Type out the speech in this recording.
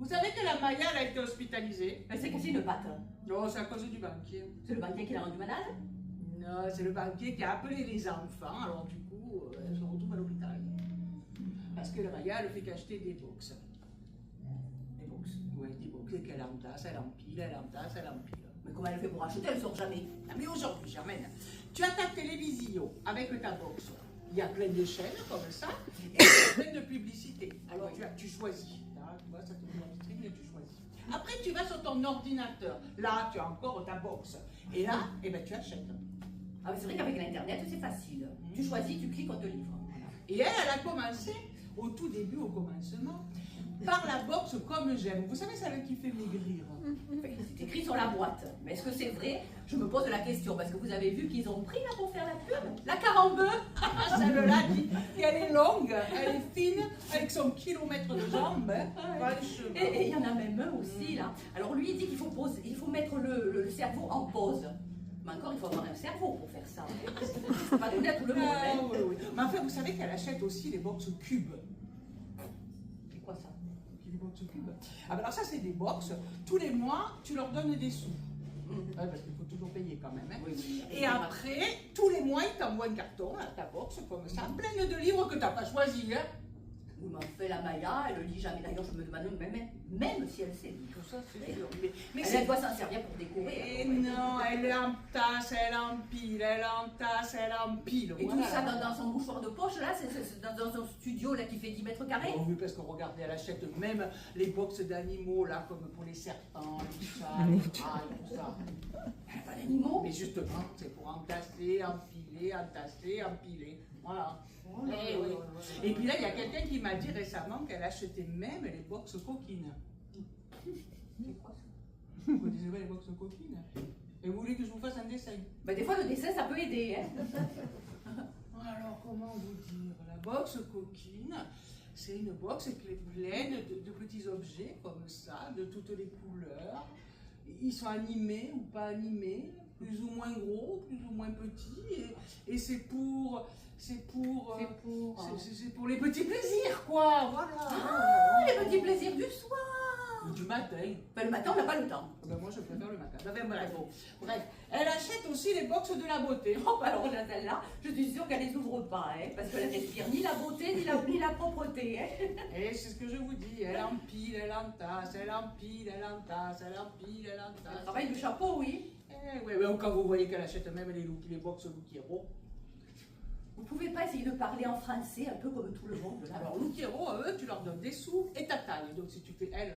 Vous savez que la Maya elle a été hospitalisée? Elle s'est cassée une patte. Non, c'est à cause du banquier. C'est le banquier qui l'a rendue malade? Non, c'est le banquier qui a appelé les enfants, alors du coup, elle se retrouve à l'hôpital. Parce que la Maya, elle fait qu'acheter des box. Des box. Oui, des box qu'elle entasse, elle empile, elle entasse, elle empile. Mais comment elle fait pour acheter? Elle sort jamais. Ah, mais aujourd'hui, Germaine, tu as ta télévision avec ta box. Il y a plein de chaînes comme ça, et il y a plein de publicités. Alors tu choisis. Là, tu vois, ça te met dans le stream et tu choisis. Après, tu vas sur ton ordinateur. Là, tu as encore ta box. Et là, eh ben, tu achètes. Ah, mais c'est vrai qu'avec l'internet, c'est facile. Tu choisis, tu cliques, on te livre. Et elle a commencé, au tout début, au commencement, par la box comme j'aime. Vous savez, celle qui fait maigrir. C'est écrit sur la boîte. Mais est-ce que c'est vrai? Je me pose la question, parce que vous avez vu qu'ils ont pris là pour faire la pub. La carambeu. Celle-là, elle est longue, elle est fine, avec son kilomètre de jambes. Et il y en a même un aussi là. Alors lui, il dit qu'il faut, il faut mettre le cerveau en pause. Mais encore, il faut avoir un cerveau pour faire ça. C'est pas donné à tout le monde. Hein. Oui, oui. Mais enfin, vous savez qu'elle achète aussi les box cubes. C'est quoi ça? Les box cubes. Ah ben alors ça, c'est des box. Tous les mois, tu leur donnes des sous. Ouais, parce qu'il faut toujours payer quand même. Hein. Oui, oui. Et après, tous les mois, ils t'envoient un carton à ta box comme ça, plein de livres que tu n'as pas choisis. Hein. Oui, mais en fait, la Maya, elle le lit jamais. D'ailleurs, je me demande même si elle sait lire. Tout ça, c'est sûr. Mais elle doit s'en servir pour décorer. Et non, elle entasse, elle empile, elle entasse, elle empile. Et Voilà. tout ça dans son mouchoir de poche, là, c'est dans son studio là, qui fait 10 mètres carrés. Oh, oui, parce que regardez, elle achète même les box d'animaux, là, comme pour les serpents, les chats, tout ça. Elle n'a pas d'animaux. Mais justement, c'est pour entasser, empiler. Voilà. Oh, Eh oui. Et puis là, il y a quelqu'un qui m'a dit récemment qu'elle achetait même les box coquines. C'est quoi ça? Vous connaissez pas les box coquines? Et vous voulez que je vous fasse un dessin? Ben, des fois, le dessin, ça peut aider. Hein. Alors, comment vous dire? La box coquine, c'est une box qui est pleine de petits objets comme ça, de toutes les couleurs. Ils sont animés ou pas animés, plus ou moins gros, plus ou moins petits. Et c'est pour les petits plaisirs, quoi. Voilà. Ah, les petits plaisirs du soir. Ou du matin. Ben, le matin, on n'a pas le temps. Ben, moi, je préfère le matin. Bref, elle achète aussi les box de la beauté. Oh, ben, alors, celle-là, je suis sûre qu'elle les ouvre pas, hein, parce qu'elle respire ni la beauté, ni la propreté. Hein. Et c'est ce que je vous dis, elle empile, elle entasse, elle empile, elle entasse, elle empile, elle entasse. Le travail du chapeau, oui. Oui, quand vous voyez qu'elle achète même les box Loukiro. Vous pouvez pas essayer de parler en français, un peu comme tout le monde. Là. Alors Loukiro, eux, tu leur donnes des sous et ta taille. Donc si tu fais L,